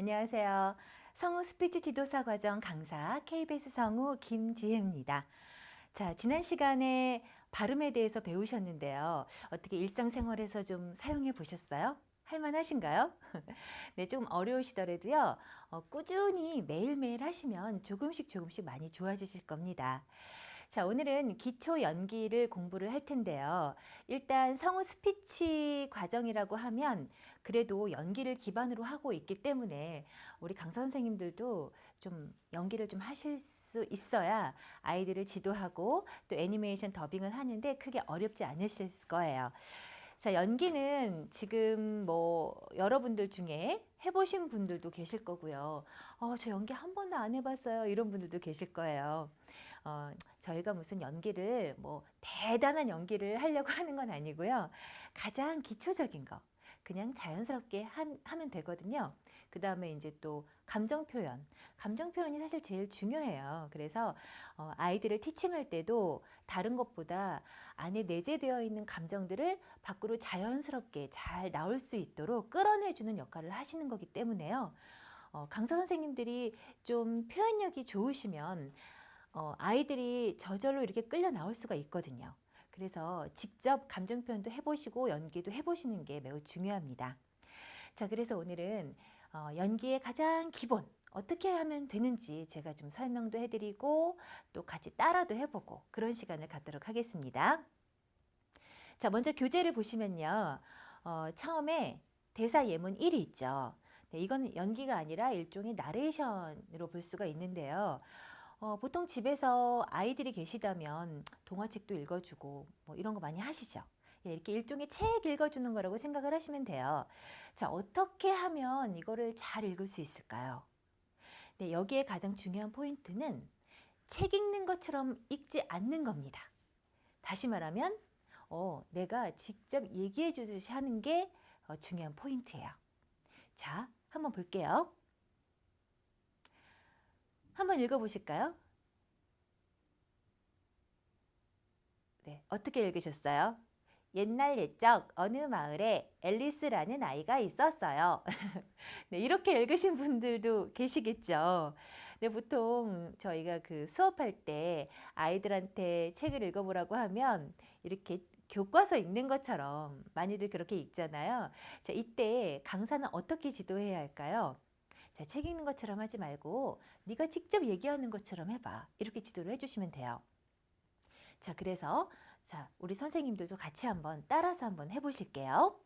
안녕하세요. 성우 스피치 지도사 과정 강사 KBS 성우 김지혜입니다. 자, 지난 시간에 발음에 대해서 배우셨는데요. 어떻게 일상생활에서 좀 사용해 보셨어요? 할만하신가요? 네, 조금 어려우시더라도요. 꾸준히 매일매일 하시면 조금씩 많이 좋아지실 겁니다. 자, 오늘은 기초 연기를 공부를 할 텐데요. 일단 성우 스피치 과정이라고 하면 그래도 연기를 기반으로 하고 있기 때문에 우리 강사 선생님들도 좀 연기를 좀 하실 수 있어야 아이들을 지도하고 또 애니메이션 더빙을 하는데 크게 어렵지 않으실 거예요. 자, 연기는 지금 뭐 여러분들 중에 해보신 분들도 계실 거고요. 저 연기 한 번도 안 해봤어요. 이런 분들도 계실 거예요. 저희가 무슨 연기를 뭐 대단한 연기를 하려고 하는 건 아니고요. 가장 기초적인 거. 그냥 자연스럽게 하면 되거든요. 그 다음에 이제 또 감정 표현. 감정 표현이 사실 제일 중요해요. 그래서 아이들을 티칭할 때도 다른 것보다 안에 내재되어 있는 감정들을 밖으로 자연스럽게 잘 나올 수 있도록 끌어내주는 역할을 하시는 거기 때문에요. 강사 선생님들이 좀 표현력이 좋으시면 아이들이 저절로 이렇게 끌려 나올 수가 있거든요. 그래서 직접 감정 표현도 해보시고 연기도 해보시는 게 매우 중요합니다. 자, 그래서 오늘은 연기의 가장 기본, 어떻게 하면 되는지 제가 좀 설명도 해드리고 또 같이 따라도 해보고 그런 시간을 갖도록 하겠습니다. 자, 먼저 교재를 보시면요. 처음에 대사 예문 1이 있죠. 네, 이건 연기가 아니라 일종의 나레이션으로 볼 수가 있는데요. 보통 집에서 아이들이 계시다면 동화책도 읽어주고 뭐 이런 거 많이 하시죠. 예, 이렇게 일종의 책 읽어주는 거라고 생각을 하시면 돼요. 자, 어떻게 하면 이거를 잘 읽을 수 있을까요? 네, 여기에 가장 중요한 포인트는 책 읽는 것처럼 읽지 않는 겁니다. 다시 말하면 내가 직접 얘기해 주듯이 하는 게 중요한 포인트예요. 자, 한번 볼게요. 한번 읽어보실까요? 네, 어떻게 읽으셨어요? 옛날 옛적 어느 마을에 앨리스라는 아이가 있었어요. 네, 이렇게 읽으신 분들도 계시겠죠. 네, 보통 저희가 그 수업할 때 아이들한테 책을 읽어보라고 하면 이렇게 교과서 읽는 것처럼 많이들 그렇게 읽잖아요. 자, 이때 강사는 어떻게 지도해야 할까요? 자, 책 읽는 것처럼 하지 말고 네가 직접 얘기하는 것처럼 해봐. 이렇게 지도를 해주시면 돼요. 자, 그래서 우리 선생님들도 같이 한번 따라서 한번 해보실게요.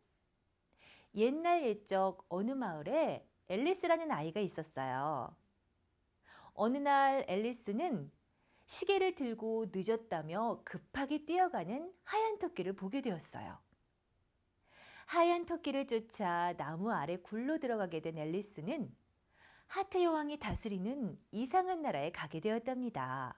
옛날 옛적 어느 마을에 앨리스라는 아이가 있었어요. 어느 날 앨리스는 시계를 들고 늦었다며 급하게 뛰어가는 하얀 토끼를 보게 되었어요. 하얀 토끼를 쫓아 나무 아래 굴로 들어가게 된 앨리스는 하트 여왕이 다스리는 이상한 나라에 가게 되었답니다.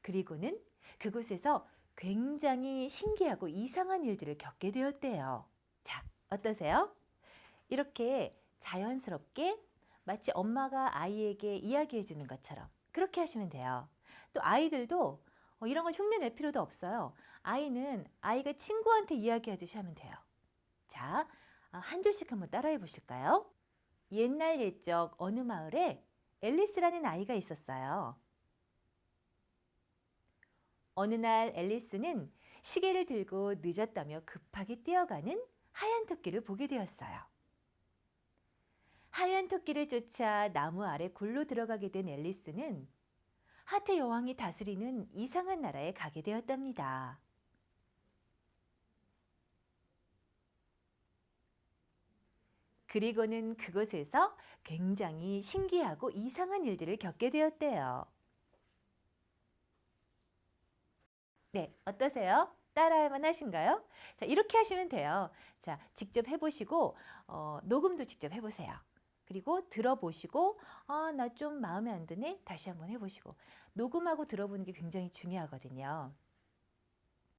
그리고는 그곳에서 굉장히 신기하고 이상한 일들을 겪게 되었대요. 자, 어떠세요? 이렇게 자연스럽게 마치 엄마가 아이에게 이야기해 주는 것처럼 그렇게 하시면 돼요. 또 아이들도 이런 걸 흉내 낼 필요도 없어요. 아이는 아이가 친구한테 이야기하듯이 하면 돼요. 자, 한 줄씩 한번 따라해 보실까요? 옛날 옛적 어느 마을에 앨리스라는 아이가 있었어요. 어느 날 앨리스는 시계를 들고 늦었다며 급하게 뛰어가는 하얀 토끼를 보게 되었어요. 하얀 토끼를 쫓아 나무 아래 굴로 들어가게 된 앨리스는 하트 여왕이 다스리는 이상한 나라에 가게 되었답니다. 그리고는 그곳에서 굉장히 신기하고 이상한 일들을 겪게 되었대요. 네, 어떠세요? 따라할만 하신가요? 자, 이렇게 하시면 돼요. 자, 직접 해보시고 녹음도 직접 해보세요. 그리고 들어보시고 나 좀 마음에 안 드네? 다시 한번 해보시고 녹음하고 들어보는 게 굉장히 중요하거든요.